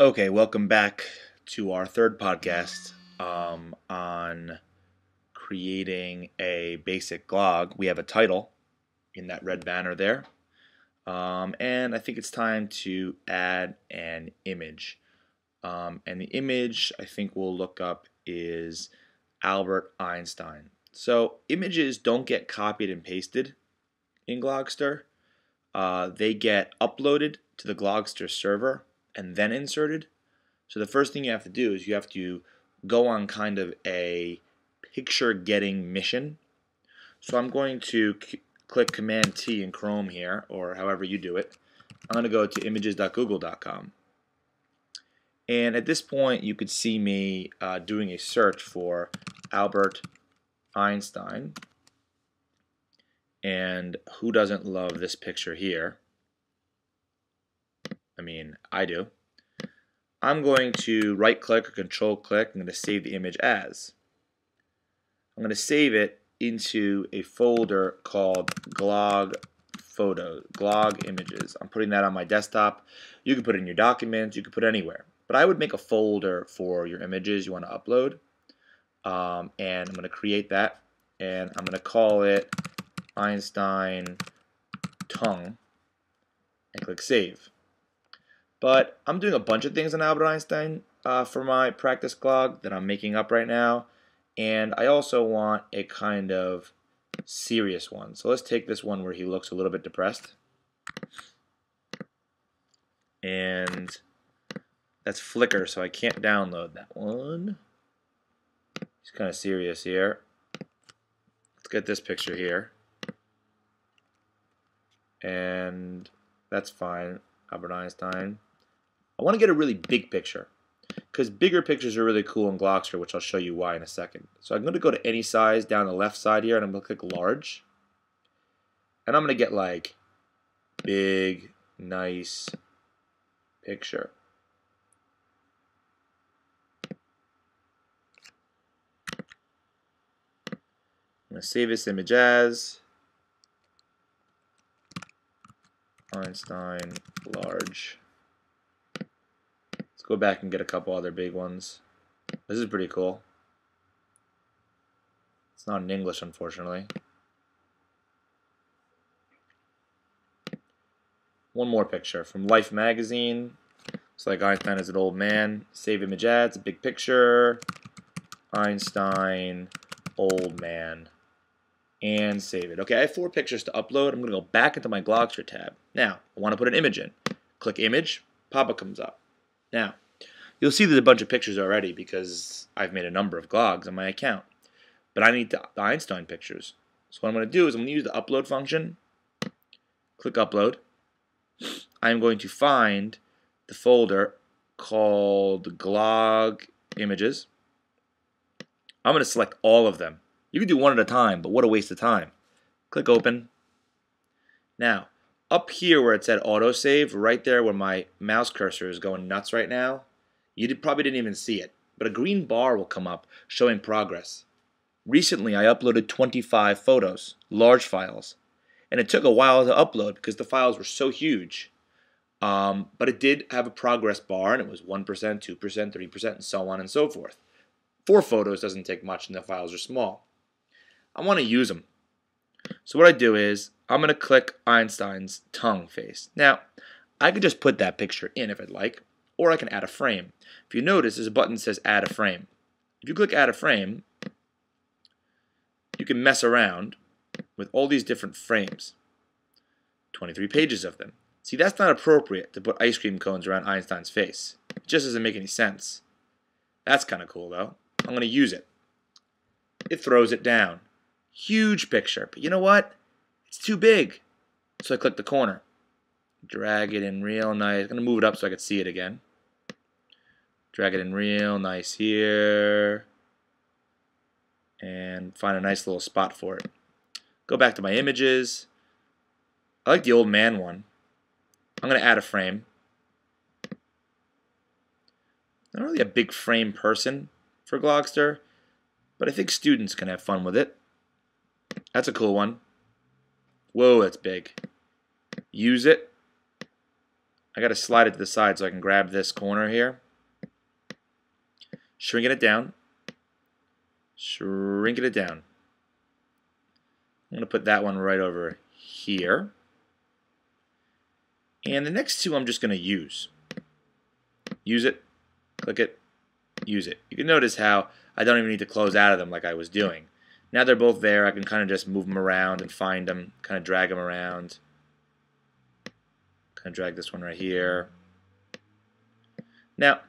Okay, welcome back to our third podcast on creating a basic glog. We have a title in that red banner there, and I think it's time to add an image. And the image I think we'll look up is Albert Einstein. So images don't get copied and pasted in Glogster. They get uploaded to the Glogster server and then inserted. So the first thing you have to do is you have to go on kind of a picture getting mission. So I'm going to click Command T in Chrome here, or however you do it. I'm going to go to images.google.com. And at this point you could see me doing a search for Albert Einstein. And who doesn't love this picture here? I mean, I do. I'm going to right click or control click. I'm going to save the image as. I'm going to save it into a folder called glog photos, glog images. I'm putting that on my desktop. You can put it in your documents, you can put it anywhere. But I would make a folder for your images you want to upload. And I'm going to create that, and I'm going to call it Einstein tongue and click save. But I'm doing a bunch of things on Albert Einstein for my practice glog that I'm making up right now, and I also want a kind of serious one. So let's take this one where he looks a little bit depressed, and that's Flickr, so I can't download that one. He's kind of serious here. Let's get this picture here, and that's fine. Albert Einstein. I want to get a really big picture because bigger pictures are really cool in Glogster, which I'll show you why in a second. So I'm going to go to any size down the left side here, and I'm going to click large. And I'm going to get like big, nice picture. I'm going to save this image as Einstein large. Let's go back and get a couple other big ones. This is pretty cool. It's not in English, unfortunately. One more picture from Life magazine. Looks like Einstein is an old man. Save image as, a big picture. Einstein, old man. And save it. Okay, I have 4 pictures to upload. I'm going to go back into my Glogster tab. Now, I want to put an image in. Click image, pop-up comes up. Now, you'll see there's a bunch of pictures already because I've made a number of glogs on my account. But I need the Einstein pictures. So what I'm going to do is I'm going to use the upload function. Click upload. I'm going to find the folder called glog images. I'm going to select all of them. You can do one at a time, but what a waste of time. Click open. Now, up here where it said autosave, right there where my mouse cursor is going nuts right now, you probably didn't even see it, but a green bar will come up showing progress. Recently, I uploaded 25 photos, large files, and it took a while to upload because the files were so huge. But it did have a progress bar, and it was 1%, 2%, 3%, and so on and so forth. 4 photos doesn't take much, and the files are small. I want to use them. So what I do is I'm going to click Einstein's tongue face. Now, I could just put that picture in if I'd like, or I can add a frame. If you notice, there's a button that says add a frame. If you click add a frame, you can mess around with all these different frames. 23 pages of them. See, that's not appropriate to put ice cream cones around Einstein's face. It just doesn't make any sense. That's kind of cool, though. I'm going to use it. It throws it down. Huge picture, but you know what? It's too big. So I click the corner. Drag it in real nice. I'm going to move it up so I can see it again. Drag it in real nice here. And find a nice little spot for it. Go back to my images. I like the old man one. I'm going to add a frame. I'm not really a big frame person for Glogster, but I think students can have fun with it. That's a cool one. Whoa, that's big. Use it. I got to slide it to the side so I can grab this corner here. Shrinking it down. Shrinking it down. I'm going to put that one right over here. And the next two I'm just going to use. Use it, click it, use it. You can notice how I don't even need to close out of them like I was doing. Now they're both there. I can kind of just move them around and find them, kind of drag them around. Kind of drag this one right here. Now,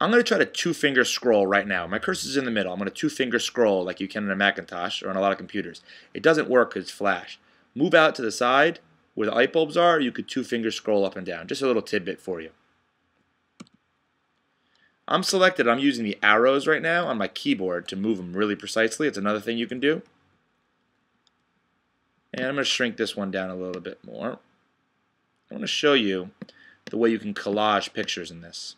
I'm going to try to two-finger scroll right now. My cursor's in the middle. I'm going to two-finger scroll like you can in a Macintosh or on a lot of computers. It doesn't work because it's Flash. Move out to the side where the light bulbs are. You could two-finger scroll up and down. Just a little tidbit for you. I'm selected. I'm using the arrows right now on my keyboard to move them really precisely. It's another thing you can do. And I'm going to shrink this one down a little bit more. I want to show you the way you can collage pictures in this.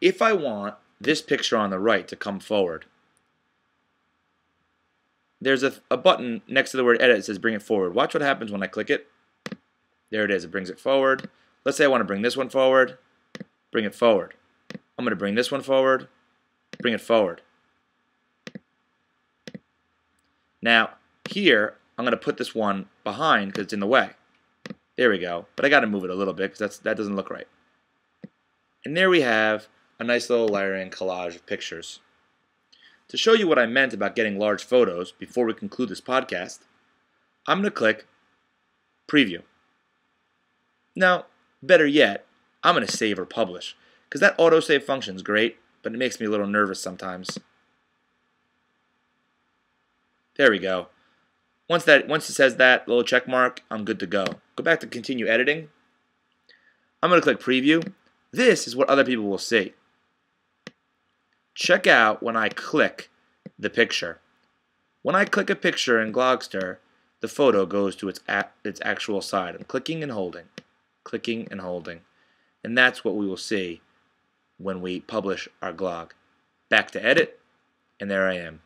If I want this picture on the right to come forward, there's a button next to the word edit that says bring it forward. Watch what happens when I click it. There it is. It brings it forward. Let's say I want to bring this one forward. Bring it forward. I'm going to bring this one forward. Bring it forward. Now, here, I'm going to put this one behind because it's in the way. There we go. But I got to move it a little bit because that doesn't look right. And there we have a nice little layering collage of pictures. To show you what I meant about getting large photos before we conclude this podcast, I'm going to click Preview. Now, better yet, I'm going to save or publish because that autosave function is great, but it makes me a little nervous sometimes. There we go. Once it says that little check mark, I'm good to go. Go back to continue editing. I'm going to click Preview. This is what other people will see. Check out when I click the picture. When I click a picture in Glogster, the photo goes to its actual side. I'm clicking and holding, clicking and holding. And that's what we will see when we publish our glog. Back to edit, and there I am.